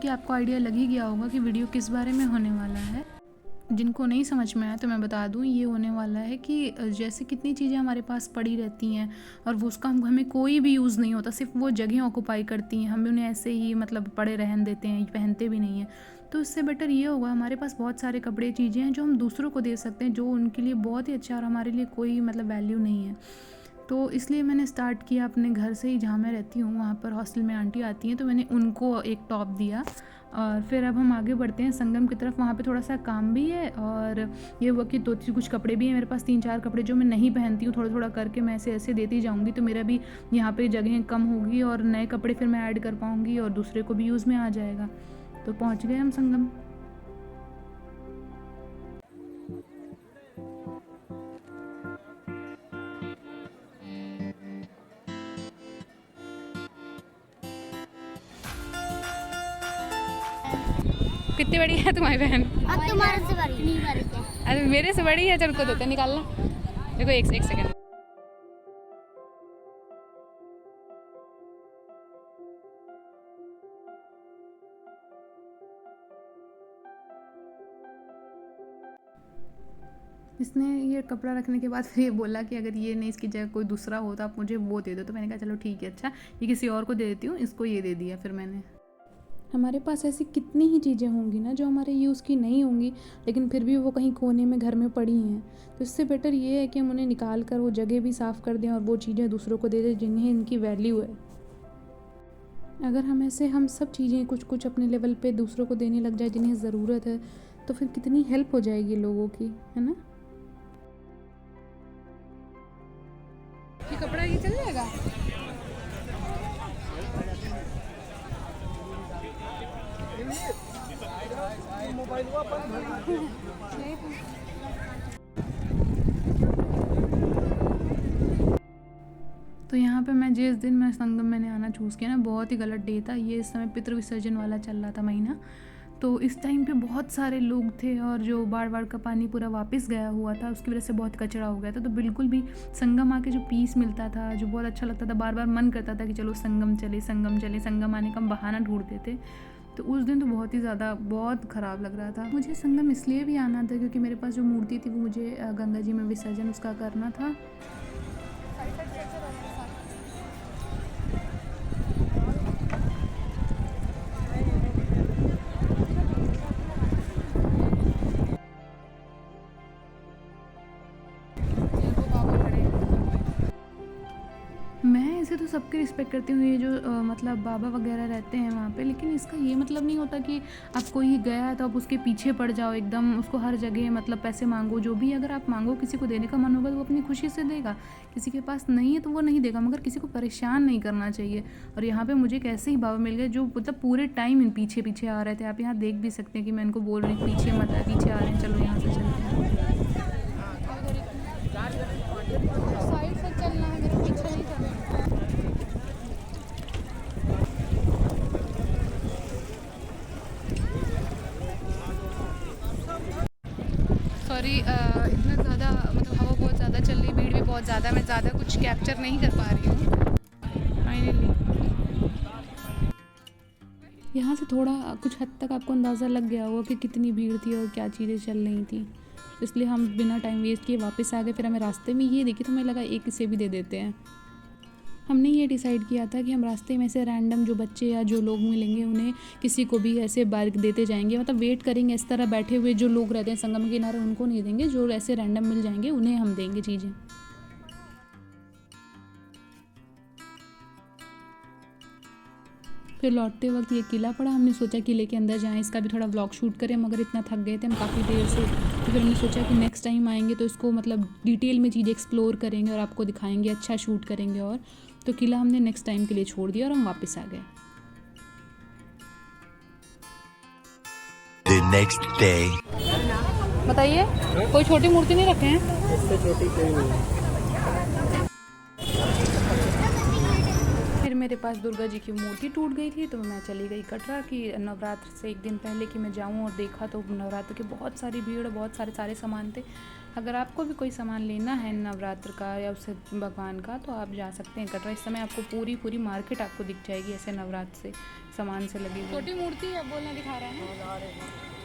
कि आपको आइडिया लग ही गया होगा कि वीडियो किस बारे में होने वाला है। जिनको नहीं समझ में आया तो मैं बता दूं, ये होने वाला है कि जैसे कितनी चीज़ें हमारे पास पड़ी रहती हैं और वो उसका हमें कोई भी यूज़ नहीं होता, सिर्फ वो जगह ऑक्यूपाई करती हैं, हम उन्हें ऐसे ही मतलब पड़े रहन देते हैं, पहनते भी नहीं हैं। तो इससे बेटर ये होगा, हमारे पास बहुत सारे कपड़े चीज़ें हैं जो हम दूसरों को दे सकते हैं, जो उनके लिए बहुत ही अच्छा और हमारे लिए कोई मतलब वैल्यू नहीं है। तो इसलिए मैंने स्टार्ट किया अपने घर से ही, जहाँ मैं रहती हूँ वहाँ पर हॉस्टल में आंटी आती हैं, तो मैंने उनको एक टॉप दिया। और फिर अब हम आगे बढ़ते हैं संगम की तरफ। वहाँ पे थोड़ा सा काम भी है और ये हुआ कि कुछ कपड़े भी हैं मेरे पास, 3-4 कपड़े जो मैं नहीं पहनती हूँ, थोड़ा थोड़ा करके मैं ऐसे देती जाऊँगी, तो मेरा भी यहाँ पे जगह कम होगी और नए कपड़े फिर मैं ऐड कर पाऊँगी और दूसरे को भी यूज़ में आ जाएगा। तो पहुँच गए हम संगम। कितनी बड़ी है तुम्हारी बहन? तुम्हारे से बड़ी नहीं बड़ी है। अरे मेरे से बड़ी है, चल को देते निकालना। देखो एक सेकंड। इसने ये कपड़ा रखने के बाद फिर ये बोला कि अगर ये नहीं, इसकी जगह कोई दूसरा हो तो आप मुझे वो दे दो। तो मैंने कहा चलो ठीक है, अच्छा ये किसी और को दे देती हूँ, इसको ये दे दिया फिर मैंने। हमारे पास ऐसी कितनी ही चीज़ें होंगी ना जो हमारे यूज़ की नहीं होंगी, लेकिन फिर भी वो कहीं कोने में घर में पड़ी हैं। तो इससे बेटर ये है कि हम उन्हें निकाल कर वो जगह भी साफ़ कर दें और वो चीज़ें दूसरों को दे दें जिन्हें इनकी वैल्यू है। अगर हम सब चीज़ें कुछ कुछ अपने लेवल पे दूसरों को देने लग जाए जिन्हें ज़रूरत है, तो फिर कितनी हेल्प हो जाएगी लोगों की, है ना। ये कपड़ा ये चल जाएगा? तो यहाँ पे मैं जिस दिन मैं संगम मैंने आना चूज़ किया ना, बहुत ही गलत डे था ये। इस समय पितृ विसर्जन वाला चल रहा था महीना, तो इस टाइम पे बहुत सारे लोग थे और जो बाढ़ का पानी पूरा वापस गया हुआ था, उसकी वजह से बहुत कचरा हो गया था। तो बिल्कुल भी संगम आके जो पीस मिलता था, जो बहुत अच्छा लगता था, बार बार मन करता था कि चलो संगम चले, संगम चले। संगम आने का हम बहाना ढूंढते थे। तो उस दिन तो बहुत ही ज़्यादा बहुत ख़राब लग रहा था। मुझे संगम इसलिए भी आना था क्योंकि मेरे पास जो मूर्ति थी वो मुझे गंगा जी में विसर्जन उसका करना था। मैं इसे तो सबकी रिस्पेक्ट करती हूँ, ये जो मतलब बाबा वगैरह रहते हैं वहाँ पे, लेकिन इसका ये मतलब नहीं होता कि आप कोई गया है तो आप उसके पीछे पड़ जाओ एकदम, उसको हर जगह मतलब पैसे मांगो। जो भी अगर आप मांगो, किसी को देने का मन होगा तो वो अपनी खुशी से देगा, किसी के पास नहीं है तो वो नहीं देगा, मगर किसी को परेशान नहीं करना चाहिए। और यहाँ पर मुझे एक ऐसे ही बाबा मिल गए जो मतलब पूरे टाइम इन पीछे आ रहे थे। आप यहाँ देख भी सकते हैं कि मैं इनको बोल रही हूँ पीछे मत आए, पीछे आ रहे हैं, चलो यहाँ से चलते हैं। साइड से चलना है, मेरे पीछे नहीं चलना। सॉरी, इतना ज़्यादा मतलब हवा बहुत ज़्यादा चल रही, भीड़ भी बहुत ज़्यादा, मैं ज़्यादा कुछ कैप्चर नहीं कर पा रही हूँ फाइनली। यहाँ से थोड़ा कुछ हद तक आपको अंदाज़ा लग गया होगा कि कितनी भीड़ थी और क्या चीज़ें चल रही थी। इसलिए हम बिना टाइम वेस्ट किए वापस आ गए। फिर हमें रास्ते में ये देखी तो हमें लगा एक इसे भी दे देते हैं। हमने ये डिसाइड किया था कि हम रास्ते में से रैंडम जो बच्चे या जो लोग मिलेंगे उन्हें किसी को भी ऐसे बाइक देते जाएंगे, मतलब वेट करेंगे इस तरह बैठे हुए जो लोग रहते हैं संगम के किनारे, उनको नहीं देंगे, जो ऐसे रैंडम मिल जाएंगे उन्हें हम देंगे चीज़ें। फिर लौटते वक्त ये किला पड़ा, हमने सोचा किले के अंदर जाएं, इसका भी थोड़ा व्लॉग शूट करें, मगर इतना थक गए थे हम काफ़ी देर से। तो फिर हमने सोचा कि नेक्स्ट टाइम आएंगे तो इसको मतलब डिटेल में चीज़ें एक्सप्लोर करेंगे और आपको दिखाएंगे, अच्छा शूट करेंगे। और तो किला हमने नेक्स्ट टाइम के लिए छोड़ दिया और हम वापस आ गए। The next day. बताइए, कोई छोटी मूर्ति नहीं रखे हैं? इससे छोटी कोई नहीं। फिर मेरे पास दुर्गा जी की मूर्ति टूट गई थी, तो मैं चली गई कटरा कि नवरात्र से एक दिन पहले कि मैं जाऊं, और देखा तो नवरात्र की बहुत सारी भीड़, बहुत सारे सामान थे। अगर आपको भी कोई सामान लेना है नवरात्र का या उससे भगवान का, तो आप जा सकते हैं कटरा। इस समय आपको पूरी मार्केट आपको दिख जाएगी ऐसे नवरात्र से सामान से लगी हुई। छोटी मूर्ति है, बोलना दिखा रहा है ना।